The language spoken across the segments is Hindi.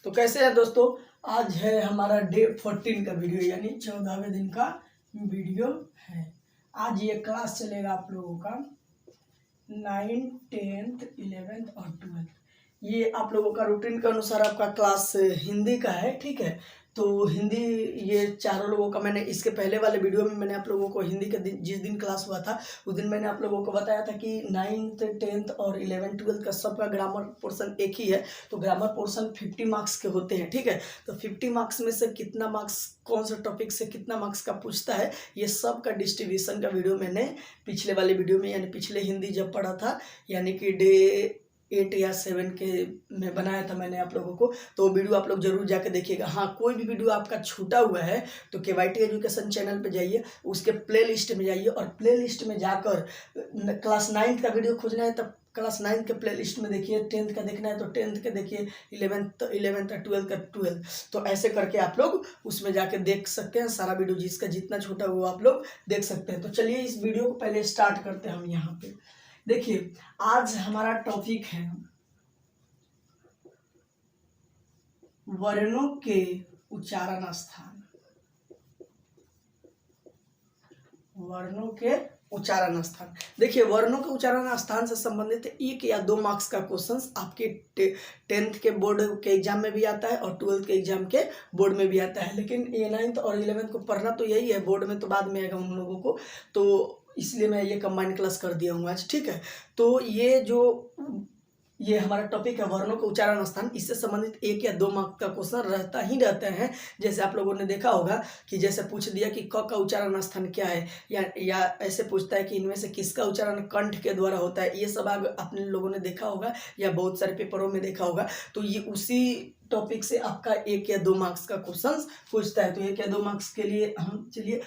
तो कैसे है दोस्तों, आज है हमारा डे 14 का वीडियो, यानी 14वें दिन का वीडियो है। आज ये क्लास चलेगा आप लोगों का 9th 10th 11th और 12th। ये आप लोगों का रूटीन के अनुसार आपका क्लास हिंदी का है, ठीक है। तो हिंदी ये चारों लोगों का मैंने इसके पहले वाले वीडियो में मैंने आप लोगों को हिंदी का जिस दिन क्लास हुआ था उस दिन मैंने आप लोगों को बताया था कि 9th 10th और 11th 12th का सबका ग्रामर पोर्शन एक ही है। तो ग्रामर पोर्शन 50 मार्क्स के होते हैं, ठीक है। तो 50 मार्क्स में से कितना मार्क्स कौन सा टॉपिक से कितना मार्क्स का पूछता है, ये सब का डिस्ट्रीब्यूशन का वीडियो मैंने पिछले वाले वीडियो में यानी पिछले हिंदी जब पढ़ा था, यानी कि डे 8 या 7 के में बनाया था मैंने आप लोगों को। तो वीडियो आप लोग जरूर जाके देखिएगा। हाँ, कोई भी वीडियो आपका छूटा हुआ है तो KYT एजुकेशन चैनल पे जाइए, उसके प्ले लिस्ट में जाइए और प्ले लिस्ट में जाकर क्लास 9th का वीडियो खोजना है तब क्लास 9th के प्ले लिस्ट में देखिए, 10th का देखना है तो 10th के देखिए, 11th और 12th का 12th। तो ऐसे करके आप लोग उसमें जाके देख सकते हैं सारा वीडियो, जिसका जितना छोटा हुआ आप लोग देख सकते हैं। तो चलिए इस वीडियो को पहले स्टार्ट करते हैं हम। यहाँ पे देखिए, आज हमारा टॉपिक है वर्णों के उच्चारण स्थान। वर्णों के उच्चारण स्थान। देखिए, वर्णों के उच्चारण स्थान से संबंधित 1 या 2 मार्क्स का क्वेश्चन आपके 10th के बोर्ड के एग्जाम में भी आता है और 12th के एग्जाम के बोर्ड में भी आता है। लेकिन ये 9th और 11th को पढ़ना तो यही है, बोर्ड में तो बाद में आएगा उन लोगों को, तो इसलिए मैं ये कंबाइंड क्लास कर दिया हूँ आज, ठीक है। तो ये हमारा टॉपिक है वर्णों का उच्चारण स्थान। इससे संबंधित 1 या 2 मार्क्स का क्वेश्चन रहते हैं। जैसे आप लोगों ने देखा होगा कि जैसे पूछ दिया कि क का उच्चारण स्थान क्या है, या ऐसे पूछता है कि इनमें से किसका उच्चारण कंठ के द्वारा होता है। ये सब अपने लोगों ने देखा होगा या बहुत सारे पेपरों में देखा होगा। तो ये उसी टॉपिक से आपका 1 या 2 मार्क्स का क्वेश्चन पूछता है। तो 1 या 2 मार्क्स के लिए हम चलिए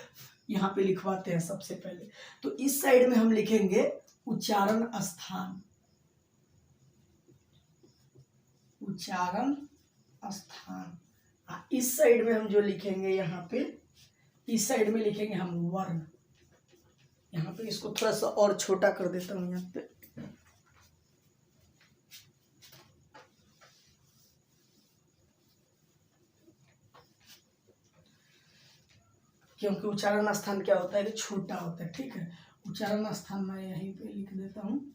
यहाँ पे लिखवाते हैं। सबसे पहले तो इस साइड में हम लिखेंगे उच्चारण स्थान। उच्चारण स्थान। इस साइड में हम जो लिखेंगे, यहाँ पे इस साइड में लिखेंगे हम वर्ण। यहाँ पे इसको थोड़ा सा और छोटा कर देता हूँ यहाँ पे, क्योंकि उच्चारण स्थान क्या होता है कि छोटा होता है, ठीक है। उच्चारण स्थान मैं यहीं पे लिख देता हूँ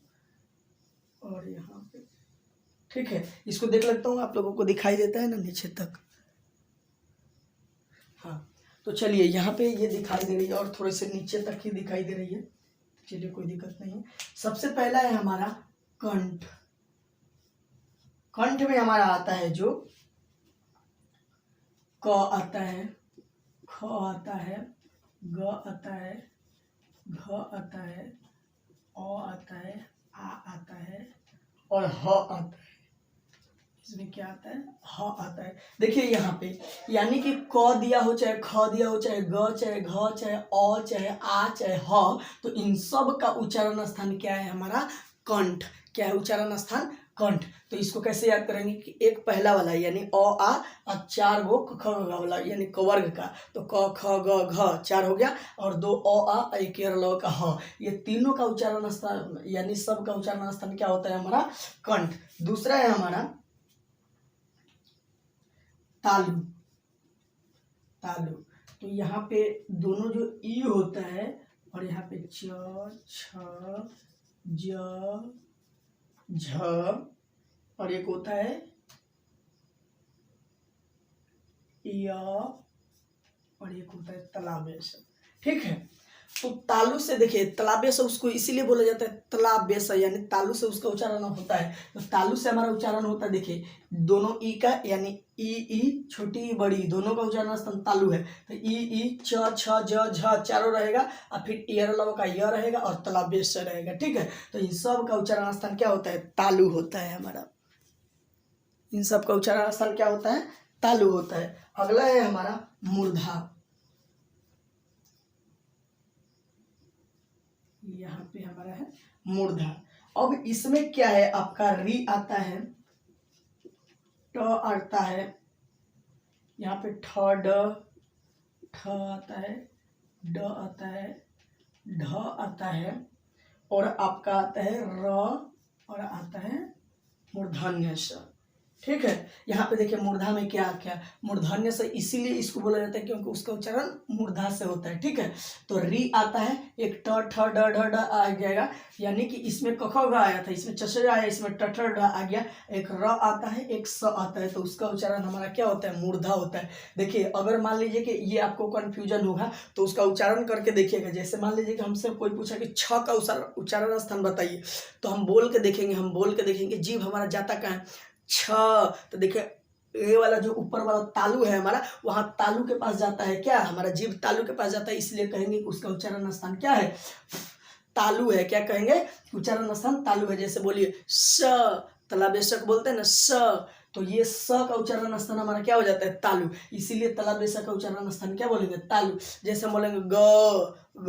और यहाँ पे, ठीक है। इसको देख लगता हूँ आप लोगों को दिखाई देता है ना नीचे तक। हाँ, तो चलिए यहाँ पे ये दिखाई दे रही है और थोड़े से नीचे तक ही दिखाई दे रही है, चलिए कोई दिक्कत नहीं है। सबसे पहला है हमारा कंठ। कंठ में हमारा आता है जो क आता है, ख आता है, ग आता है, घ आता है, अ आता है, आ आता है और ह आता है। इसमें क्या आता है? ह आता है। देखिए यहाँ पे, यानी कि क दिया हो, चाहे ख दिया हो, चाहे ग, चाहे घ, चाहे अ, चाहे आ, चाहे ह, तो इन सब का उच्चारण स्थान क्या है? हमारा कंठ। क्या है उच्चारण स्थान? कंठ। तो इसको कैसे याद करेंगे कि एक पहला वाला यानी अ आ और 4 गो ख वाला यानी कवर्ग का, तो क ख ग घ 4 हो गया और 2 अ आ 1 ल का ह, ये तीनों का उच्चारण स्थान यानी सब का उच्चारण स्थान क्या होता है? हमारा कंठ। दूसरा है हमारा तालु। तालु, तो यहाँ पे दोनों जो ई होता है और यहाँ पे च, छ, ज, झ और एक होता है य और एक होता है तलाबेश, ठीक है। तो तालु से देखिए, तलाबेश उसको इसीलिए बोला जाता है तलाबेश, यानी तालु से उसका उच्चारण होता है। तो तालु से हमारा उच्चारण होता है, देखिए दोनों ई का यानी ई छोटी ई बड़ी दोनों का उच्चारण स्थान तालु है। तो ई च छ ज झ चारों रहेगा और फिर ईयर लव का य रहेगा और तलाबेश रहेगा, ठीक है। तो इन सब का उच्चारण स्थान क्या होता है? तालु होता है हमारा। इन सब का उच्चारण स्थान क्या होता है? तालु होता है। अगला है हमारा मूर्धा। यहाँ पे हमारा है मूर्धा। अब इसमें क्या है? आपका री आता है, ट आता है, यहाँ पे ठ आता है, ड आता है, ढ आता है और आपका आता है र और आता है मूर्धन्य स। ठीक है। यहाँ पे देखिए मूर्धा में क्या क्या, मूर्धन्य से इसीलिए इसको बोला जाता है क्योंकि उसका उच्चारण मूर्धा से होता है। ठीक है, तो री आता है, एक ट ठ ड ढ ड आ जाएगा, यानी कि इसमें क ख ग आया था, इसमें च आया, इसमें ट ठ ड आ गया, एक र आता है, एक स आता है, तो उसका उच्चारण हमारा क्या होता है, मूर्धा होता है। देखिए अगर मान लीजिए कि ये आपको कन्फ्यूजन होगा तो उसका उच्चारण करके देखिएगा। जैसे मान लीजिए कि हमसे कोई पूछा कि छ का उच्चारण स्थान बताइए, तो हम बोल के देखेंगे, जीभ हमारा जाता कहाँ है, छ। तो देखिए ये वाला जो ऊपर वाला तालु है हमारा, वहां तालु के पास जाता है, क्या हमारा जीभ तालु के पास जाता है, इसलिए कहेंगे कि उसका उच्चारण स्थान क्या है, तालु है। क्या कहेंगे, उच्चारण स्थान तालु है। जैसे बोलिए स, तलाबेशक बोलते हैं ना स, तो ये स का उच्चारण स्थान हमारा क्या हो जाता है, तालु, इसीलिए तलाबेशक का उच्चारण स्थान क्या बोलेंगे, तालु। जैसे हम बोलेंगे ग ग,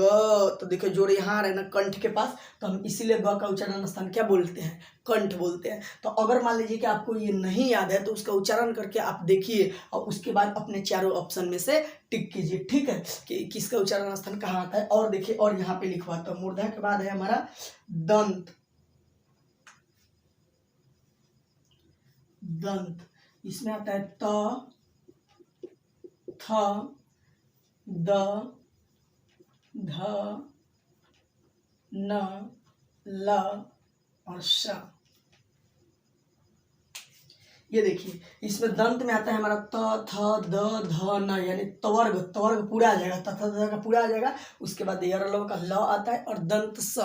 तो देखिए जोड़ यहाँ आ रहा है ना कंठ के पास, तो हम इसीलिए ग का उच्चारण स्थान क्या बोलते हैं, कंठ बोलते हैं। तो अगर मान लीजिए कि आपको ये नहीं याद है तो उसका उच्चारण करके आप देखिए और उसके बाद अपने चारों ऑप्शन में से टिक कीजिए। ठीक है, कि किसका उच्चारण स्थान कहाँ आता है। और देखिए और यहाँ पे लिखवाता हूँ, मूर्धा के बाद है हमारा दंत, दंत, इसमें आता है त, थ, द, ध, न, ल और श। ये देखिए इसमें दंत में आता है हमारा त, थ, द, ध, न, यानी तवर्ग, तवर्ग पूरा आ जाएगा, त थ द का पूरा आ जाएगा। उसके बाद यरलव का ल आता है और दंत स,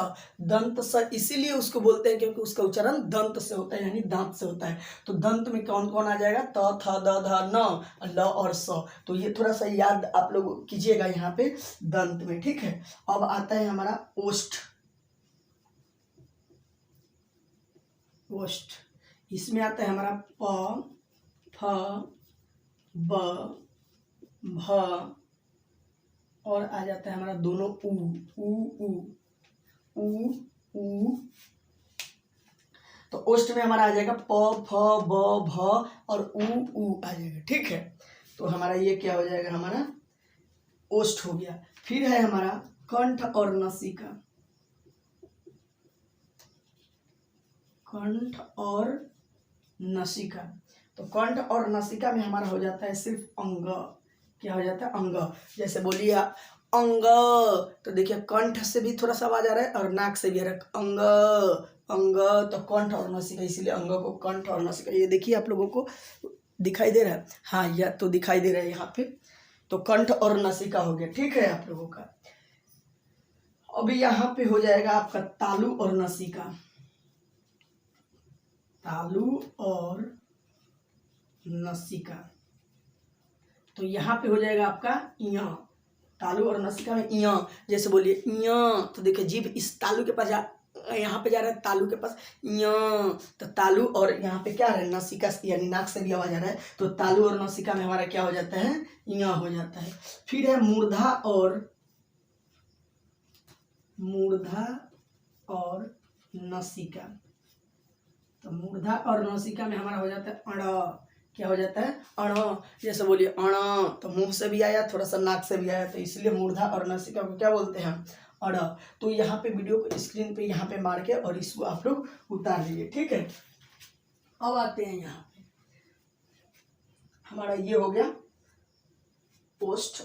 दंत स इसीलिए उसको बोलते हैं क्योंकि उसका उच्चारण दंत से होता है, यानी दांत से होता है। तो दंत में कौन कौन आ जाएगा, त, थ, द, ध, न, ल और स। तो ये थोड़ा सा याद आप लोग कीजिएगा यहाँ पे दंत में। ठीक है, अब आता है हमारा ओष्ठ, ओष्ठ, इसमें आता है हमारा प, फ, ब, भ और आ जाता है हमारा दोनों ऊ। तो ओष्ठ में हमारा आ जाएगा प, फ, ब, भ और ऊ आ जाएगा। ठीक है, तो हमारा ये क्या हो जाएगा, हमारा ओष्ठ हो गया। फिर है हमारा कंठ और नसिका, कंठ और नसिका। तो कंठ और नसिका में हमारा हो जाता है सिर्फ अंग, क्या हो जाता है, अंग। जैसे बोलिए आप अंग, तो देखिए कंठ से भी थोड़ा सा आवाज आ रहा है और नाक से भी आ रहा है, अंग अंग, तो कंठ और नसिका, इसीलिए अंग को कंठ और नसिका। ये देखिए आप लोगों को दिखाई दे रहा है, हाँ यह तो दिखाई दे रहा है यहाँ पे, तो कंठ और नसिका हो गया। ठीक है आप लोगों का। अभी यहाँ पे हो जाएगा आपका तालु और नसिका, तालु और नसिका। तो यहाँ पे हो जाएगा आपका इया, तालु और नसिका में इया। जैसे बोलिए इया, तो देखिए जीभ इस तालु के पास यहाँ पे जा रहा है, तालु के पास इया, तो तालु और यहाँ पे क्या आ रहा है, नसिका यानी नाक से भी आवाज आ रहा है, तो तालु और नसिका में हमारा क्या हो जाता है, इया हो जाता है। फिर है मूर्धा और नसिका। तो मूर्धा और नसिका में हमारा हो जाता है अण, क्या हो जाता है, अण। जैसे बोलिए अण, तो मुंह से भी आया, थोड़ा सा नाक से भी आया, तो इसलिए मूर्धा और नसिका को क्या बोलते हैं, अण। तो यहाँ पे वीडियो को स्क्रीन पे यहाँ पे मार के और इसको आप लोग उतार लीजिए। ठीक है, अब आते हैं यहाँ पे, हमारा ये हो गया ओष्ठ,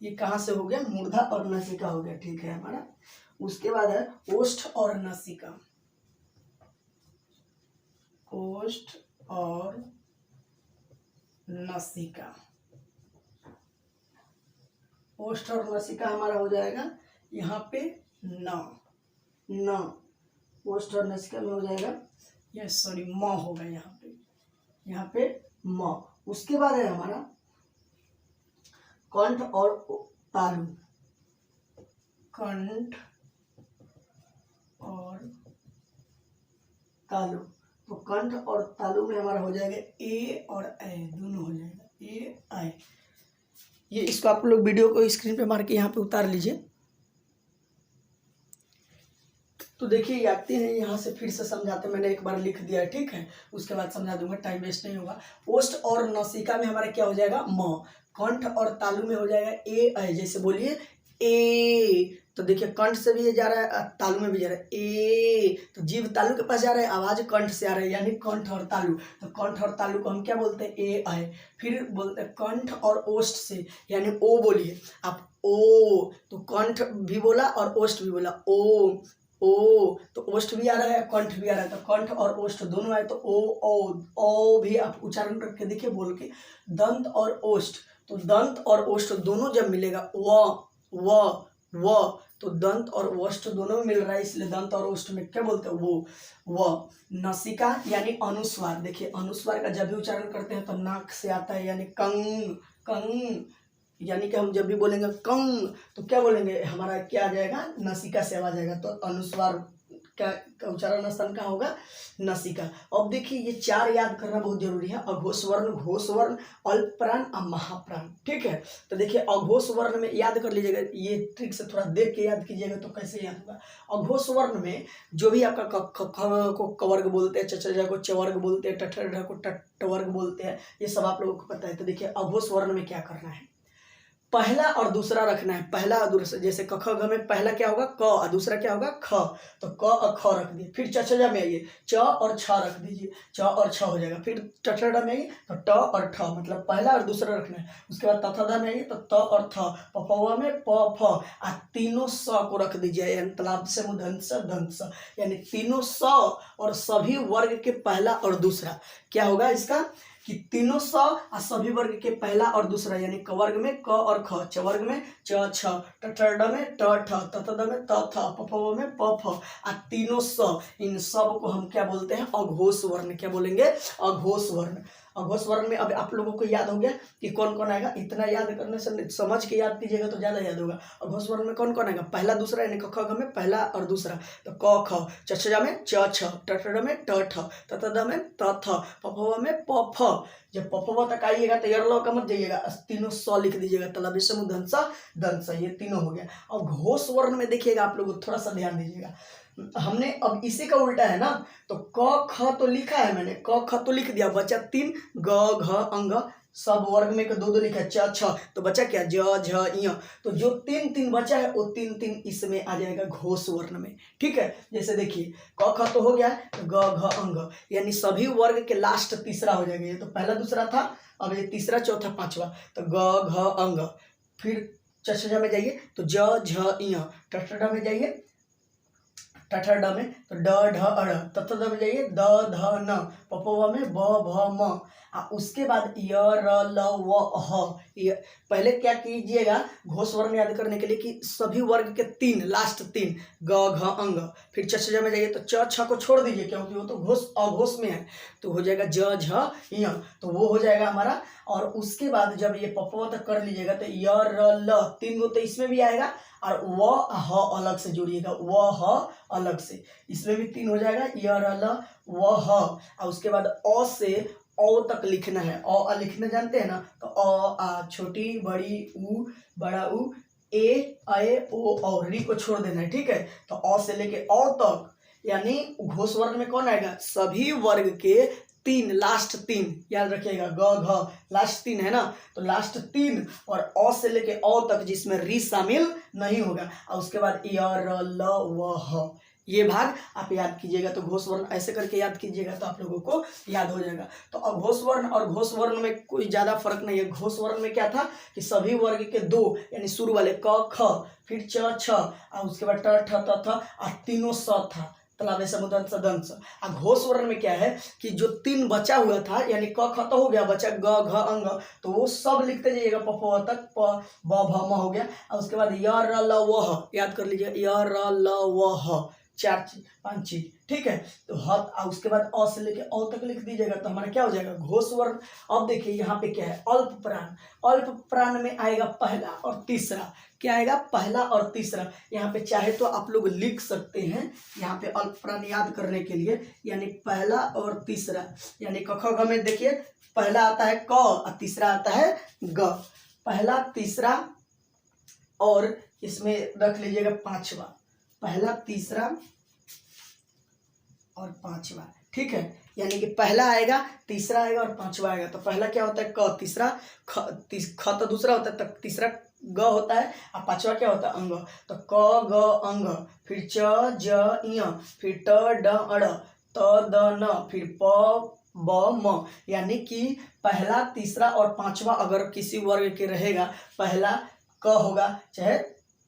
ये कहाँ से हो गया, मूर्धा और नसिका हो गया। ठीक है हमारा, उसके बाद है ओष्ठ और नसिका, ओष्ठ और नसिका। ओष्ठ और नसिका हमारा हो जाएगा यहाँ पे न, ओष्ठ और नसिका में हो जाएगा ये, सॉरी म होगा यहाँ पे म। उसके बाद है हमारा कंठ और तालु, कंठ और तालु। तो कंठ और तालु में हमारा हो जाएगा ए और ऐ, दोनों हो जाएगा ए ऐ। ये इसको आप लोग वीडियो को स्क्रीन पे मार के यहाँ पे उतार लीजिए। तो देखिए आते हैं यहाँ से फिर से समझाते, मैंने एक बार लिख दिया है, ठीक है, उसके बाद समझा दूंगा, टाइम वेस्ट नहीं होगा। ओष्ठ और नसिका में हमारा क्या हो जाएगा, म। कंठ और तालु में हो जाएगा ए ऐ। जैसे बोलिए ए, तो देखिए कंठ से भी ये जा रहा है, तालु में भी जा रहा है, ए, तो जीभ तालु के पास जा रहा है, आवाज कंठ से आ रहा है, यानी कंठ और तालु। तो कंठ और तालु को हम क्या बोलते हैं, ए आए। फिर बोलते हैं कंठ और ओष्ठ से, यानी ओ बोलिए आप, ओ, तो कंठ भी बोला और ओष्ठ भी बोला, ओ, तो ओष्ठ भी आ रहा है, कंठ भी आ रहा है, तो कंठ और ओष्ठ दोनों आए तो ओ भी आप उच्चारण करके देखिए बोल के। दंत और ओष्ठ, तो दंत और ओष्ठ दोनों जब मिलेगा, व, तो दंत और ओष्ठ दोनों में मिल रहा है, इसलिए दंत और ओष्ठ में क्या बोलते हैं, वो, व। नसिका यानी अनुस्वार, देखिए अनुस्वार का जब भी उच्चारण करते हैं तो नाक से आता है, यानी कंग, यानी कि हम जब भी बोलेंगे कंग तो क्या बोलेंगे, हमारा क्या आ जाएगा, नसिका से आवाज आएगा। तो अनुस्वार का उच्चारण स्थान का होगा नसिका। अब देखिए ये 4 याद करना बहुत जरूरी है, अघोष वर्ण, घोष वर्ण, अल्प प्राण और महाप्राण, ठीक है। तो देखिए अघोष वर्ण में याद कर लीजिएगा, ये ट्रिक से थोड़ा देख के याद कीजिएगा तो कैसे याद होगा। अघोष वर्ण में जो भी आपका ख को कवर्ग बोलते हैं, चचजा को चवर्ग बोलते हैं, टठर को टटवर्ग बोलते हैं, ये सब आप लोगों को पता है। तो देखिए अघोष वर्ण में क्या करना है, पहला और दूसरा रखना है, पहला और दूसरा, जैसे क ख ग में पहला क्या होगा क और दूसरा क्या होगा ख, तो क और ख रख दिए। फिर चचजा में आइए, च और छ रख दीजिए, च और छ हो जाएगा। फिर टठड़ा में आइए तो ट और ठ, मतलब पहला और दूसरा रखना है। उसके बाद तथदा में आइए तो त और थ, पफवा में प फ, आ तीनों स को रख दीजिए, यानी तालाब से दंस, यानी तीनों स और सभी वर्ग के पहला और दूसरा क्या होगा इसका, कि तीनों स और सभी वर्ग के पहला और दूसरा, यानी क वर्ग में क और ख, च वर्ग में च छ, टठड़ में ट ठ, तथद में त थ, पफव में प फ, आ तीनों स, इन सब को हम क्या बोलते हैं, अघोष वर्ण। क्या बोलेंगे, अघोष वर्ण। अघोष वर्ण में अब आप लोगों को याद हो गया कि कौन कौन आएगा, इतना याद करने से समझ के याद कीजिएगा तो ज्यादा याद होगा। अघोष वर्ण में कौन कौन आएगा, पहला दूसरा, यानी क ख ग में पहला और दूसरा, तो क ख, चचजा में च छ, टठड़ में ट ठ, तथद में त थ, पफव में प फ। जब पफवा तक आइएगा तो यरल का मत जाइएगा, तीनों स लिख दीजिएगा, तलब दंसा, ये तीनों हो गया। और घोष वर्ण में देखिएगा आप लोग थोड़ा सा ध्यान दीजिएगा, हमने अब इसी का उल्टा है ना, तो क ख तो लिखा है मैंने, क ख तो लिख दिया, बचा 3 ग घ अंग, सब वर्ग में 2 लिखा है, च छ, तो बचा क्या, ज झ इ, तो जो 3 बचा है वो 3 इसमें आ जाएगा घोष वर्ण में, ठीक है। जैसे देखिए क ख तो हो गया, ग घ अंग, यानी सभी वर्ग के लास्ट तीसरा हो जाएगा, ये तो पहला दूसरा था, अब ये तीसरा चौथा पांचवा, तो ग घ अंग। फिर चचजा में जाइए तो ज झ इ, टठड़ा में जाइए, टठड़ा में तो ड ढ अड़, तथद में जाइए द ध न, पपवा में ब भ म, उसके बाद य र ल व ह। पहले क्या कीजिएगा घोष वर्ण याद करने के लिए कि सभी वर्ग के 3 लास्ट 3 ग घ अंग। फिर चचजा में जाइए तो च छ को छोड़ दीजिए क्योंकि वो तो घोष अघोष में है, तो हो जाएगा ज झ य, तो वो हो जाएगा हमारा। और उसके बाद जब ये पपवा तक कर लीजिएगा तो य र ल 3 गो तो इसमें भी आएगा, और व ह अलग से जोड़िएगा, व ह अलग से, इसमें भी 3 हो जाएगा, य र ल व ह। और उसके बाद अ से औ तक लिखना है, अ लिखना जानते हैं ना, तो अ आ, छोटी बड़ी उ बड़ा उ, ए ओ और री को छोड़ देना है, ठीक है। तो अ से लेके औ तक, यानी घोष वर्ण में कौन आएगा, सभी वर्ग के 3 लास्ट 3 याद रखिएगा, ग घ लास्ट 3 है ना, तो लास्ट 3 और अ से लेके औ तक जिसमें री शामिल नहीं होगा, और उसके बाद य र ल व ह, ये भाग आप याद कीजिएगा। तो घोष वर्ण ऐसे करके याद कीजिएगा तो आप लोगों को याद हो जाएगा। तो अघोष वर्ण और घोष वर्ण में कोई ज्यादा फर्क नहीं है। घोष वर्ण में क्या था कि सभी वर्ग के 2 यानी शुरू वाले क ख, फिर च छ, और उसके बाद ट ठ त थ, और तीनों स था, तलाबे समुदंस दंस। और घोष वर्ण में क्या है कि जो 3 बचा हुआ था, यानी क ख तो हो गया, बचा ग घ अंग, तो वो सब लिखते जाइएगा, पफवा तक प ब भ म हो गया, और उसके बाद य र ल व ह याद कर लीजिए, य र ल व ह, 5 चीज, ठीक है। तो हत, और उसके बाद अ से लेके औ तक लिख दीजिएगा, तो हमारा क्या हो जाएगा घोष वर्ण। अब देखिए यहाँ पे क्या है, अल्प प्राण। अल्प प्राण में आएगा पहला और तीसरा, क्या आएगा, पहला और तीसरा। यहाँ पे चाहे तो आप लोग लिख सकते हैं, यहाँ पे अल्प प्राण याद करने के लिए, यानी पहला और तीसरा, यानी क ख ग में देखिए पहला आता है क और तीसरा आता है ग, पहला तीसरा, और इसमें रख लीजिएगा 5वां, पहला तीसरा और 5वां, ठीक है। यानी कि पहला आएगा, तीसरा आएगा और 5वां आएगा। तो पहला क्या होता है क, तीसरा ख तो दूसरा होता है, तीसरा ग होता है और पांचवा क्या होता है अंग। तो क ग अंग, फिर च ज य, फिर ट ड अड़, त द न, फिर प ब म। यानी कि पहला, तीसरा और पांचवा अगर किसी वर्ग के रहेगा, पहला क होगा, चाहे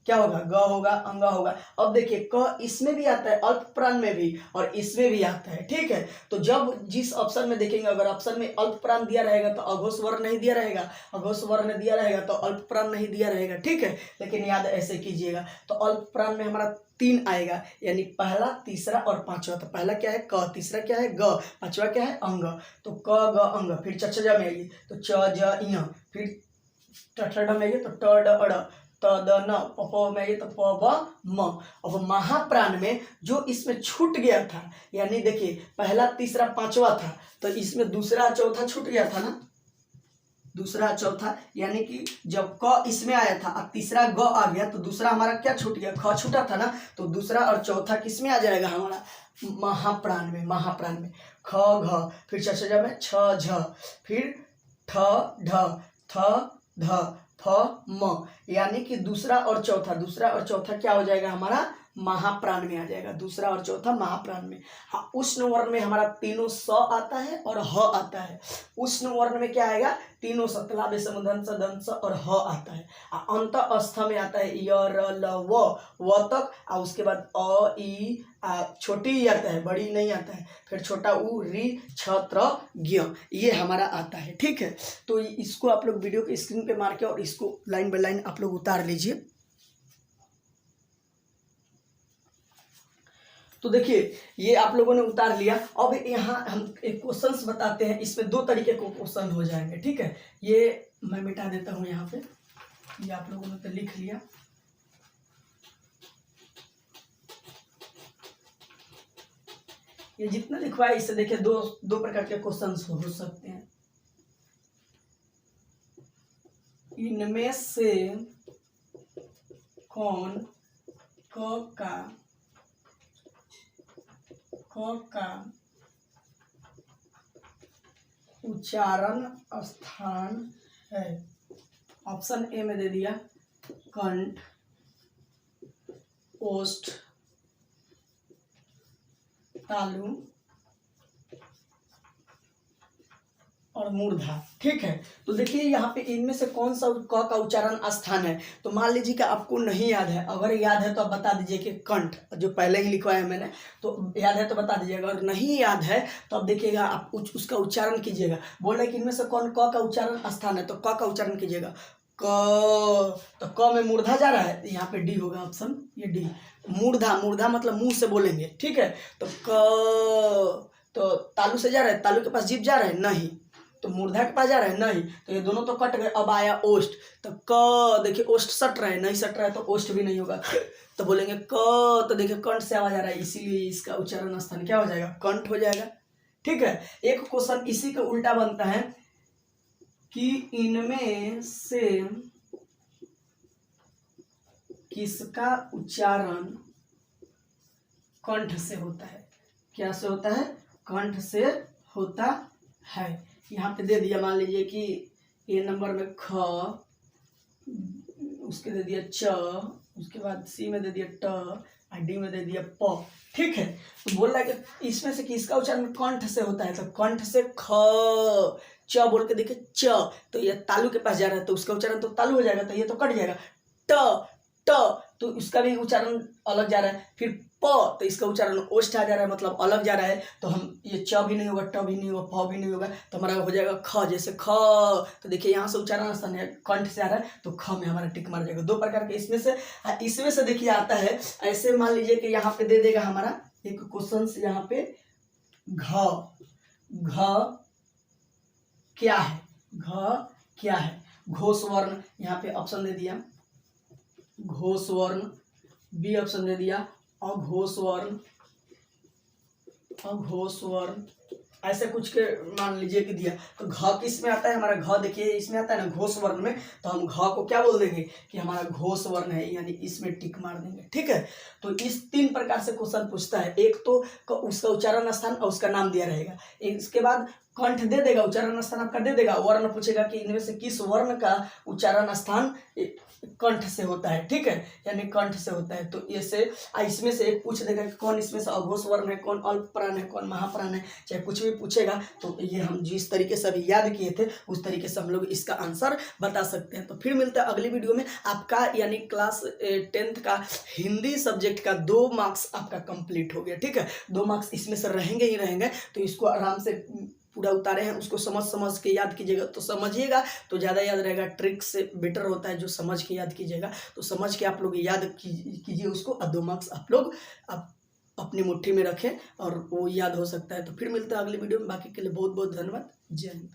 क्या होगा, ग होगा, अंग होगा। अब देखिए क इसमें भी आता है, अल्प प्राण में भी, और इसमें भी आता है, ठीक है। तो जब जिस ऑप्शन में देखेंगे, अगर ऑप्शन में अल्प प्राण दिया रहेगा तो अघोष वर्ण नहीं दिया रहेगा, अघोष वर्ण दिया रहेगा तो अल्प प्राण नहीं दिया रहेगा, ठीक है। लेकिन याद ऐसे कीजिएगा। तो अल्प प्राण में हमारा 3 आएगा, यानी पहला, तीसरा और पांचवा। तो पहला क्या है क, तीसरा क्या है ग, पांचवा क्या है अंग। तो क ग अंग, फिर चचजा में आइए तो च ज इ, फिर टठड़ में आइए तो ट ड अड़, त द न, प में आइए तो प ब म। अब महाप्राण में जो इसमें छूट गया था, यानी देखिए पहला, तीसरा, पांचवा था, तो इसमें दूसरा चौथा छूट गया था ना, दूसरा चौथा, यानी कि जब क इसमें आया था और तीसरा ग आ गया तो दूसरा हमारा क्या छूट गया, ख छूटा था ना। तो दूसरा और चौथा किसमें आ जाएगा हमारा, महाप्राण में, महाप्राण में ख घ, फिर चचजा में छ झ, फिर ठ ढ, थ ध, फ म। यानी कि दूसरा और चौथा क्या हो जाएगा हमारा, महाप्राण में आ जाएगा, दूसरा और चौथा महाप्राण में। हाँ, उष्ण वर्ण में हमारा तीनों स आता है और ह आता है। उष्ण वर्ण में क्या आएगा, तीनों सतला बेसम दंस दंस और ह आता है। अंत अस्थ में आता है य र ल व तक, और उसके बाद अ ई छोटी ही आता है, बड़ी नहीं आता है। फिर छोटा उ री छत्र ज्ञ, ये हमारा आता है, ठीक है। तो इसको आप लोग वीडियो के स्क्रीन पे मार के और इसको लाइन बाय लाइन आप लोग उतार लीजिए। तो देखिए ये आप लोगों ने उतार लिया। अब यहाँ हम एक क्वेश्चंस बताते हैं, इसमें 2 तरीके के क्वेश्चन हो जाएंगे, ठीक है। ये मैं मिटा देता हूँ यहाँ पे, ये आप लोगों ने तो लिख लिया। ये जितना लिखवा है इससे देखिए दो प्रकार के क्वेश्चंस हो सकते हैं। इनमें से कौन क का उच्चारण स्थान है। ऑप्शन ए में दे दिया कंठ, ओष्ठ, तालु और मूर्धा, ठीक है। तो देखिए यहाँ पे इनमें से कौन सा क का उच्चारण स्थान है। तो मान लीजिए कि आपको नहीं याद है, अगर याद है तो आप बता दीजिए कि कंठ, जो पहले ही लिखवाया है मैंने, तो याद है तो बता दीजिएगा। अगर नहीं याद है तो आप देखिएगा, आप उसका उच्चारण कीजिएगा। बोल रहे कि इनमें से कौन क का उच्चारण स्थान है, तो क का उच्चारण कीजिएगा। क, तो क में मूर्धा जा रहा है, यहाँ पे डी होगा ऑप्शन, ये डी। मूर्धा मतलब मुंह से बोलेंगे, ठीक है। तो क, तो तालु से जा रहा है, तालु के पास जीभ जा रहा है नहीं, तो मूर्धा के पास जा रहा है नहीं, तो ये दोनों तो कट गए। अब आया ओष्ठ, तो क, देखिए ओष्ठ सट रहा है, नहीं सट रहा है तो ओष्ठ भी नहीं होगा, तो बोलेंगे क। तो देखिए कंठ से आवाज आ रहा है, इसीलिए इसका उच्चारण स्थान क्या हो जाएगा, कंठ हो जाएगा, ठीक है। एक क्वेश्चन इसी का उल्टा बनता है कि इनमें से किसका उच्चारण कंठ से होता है। क्या से होता है, कंठ से होता है। यहाँ पे दे दिया, मान लीजिए कि ए नंबर में ख, उसके दे दिया च, उसके बाद सी में दे दिया ट, और डी में दे दिया प, ठीक है। तो बोल रहा है कि इसमें से किसका उच्चारण कंठ से होता है, तो कंठ से ख, च बोल के देखिए च, तो ये तालु के पास जा रहा है तो उसका उच्चारण तो तालु हो जाएगा, तो ये तो कट जाएगा। ट, तो इसका भी उच्चारण अलग जा रहा है। फिर प, तो इसका उच्चारण ओष्ठ आ जा रहा है, मतलब अलग जा रहा है। तो हम ये च भी नहीं होगा, ट भी नहीं होगा, प भी नहीं होगा, तो हमारा हो जाएगा ख। जैसे ख, तो देखिए यहाँ से उच्चारण स्थान है, कंठ से आ रहा है, तो ख में हमारा टिक मार जाएगा। 2 प्रकार के इसमें से देखिए आता है। ऐसे मान लीजिए कि यहाँ पे दे देगा हमारा एक क्वेश्चन, यहाँ पे घ क्या है, घ क्या है, घोष वर्ण, यहाँ पे ऑप्शन दे दिया घोष वर्ण, बी ऑप्शन दे दिया अघोष वर्ण, अघोष वर्ण, ऐसे कुछ के मान लीजिए कि दिया। तो घ किस में आता है हमारा, घ देखिए इसमें आता है ना घोष वर्ण में, तो हम घ को क्या बोल देंगे कि हमारा घोष वर्ण है, यानी इसमें टिक मार देंगे, ठीक है। तो इस 3 प्रकार से क्वेश्चन पूछता है। एक तो उसका उच्चारण स्थान और उसका नाम दिया रहेगा, इसके बाद कंठ दे देगा, उच्चारण स्थान आपका दे देगा। वर्ण पूछेगा कि इनमें से किस वर्ण का उच्चारण स्थान कंठ से होता है, ठीक है, यानी कंठ से होता है। तो ऐसे इसमें से एक पूछ देगा कि कौन इसमें से अघोष वर्ण है, कौन अल्प प्राण है, कौन महाप्राण है, चाहे कुछ भी पूछेगा। तो ये हम जिस तरीके से अभी याद किए थे उस तरीके से हम लोग इसका आंसर बता सकते हैं। तो फिर मिलता है अगली वीडियो में। आपका यानी क्लास 10th का हिंदी सब्जेक्ट का 2 मार्क्स आपका कंप्लीट हो गया, ठीक है। 2 मार्क्स इसमें से रहेंगे ही रहेंगे, तो इसको आराम से पूरा उतारे हैं, उसको समझ के याद कीजिएगा तो समझिएगा तो ज़्यादा याद रहेगा। ट्रिक से बेटर होता है जो समझ के याद कीजिएगा। तो समझ के आप लोग याद कीजिए उसको, और 2 मार्क्स आप लोग अपनी मुट्ठी में रखें और वो याद हो सकता है। तो फिर मिलता है अगली वीडियो में। बाकी के लिए बहुत बहुत धन्यवाद। जय हिंद।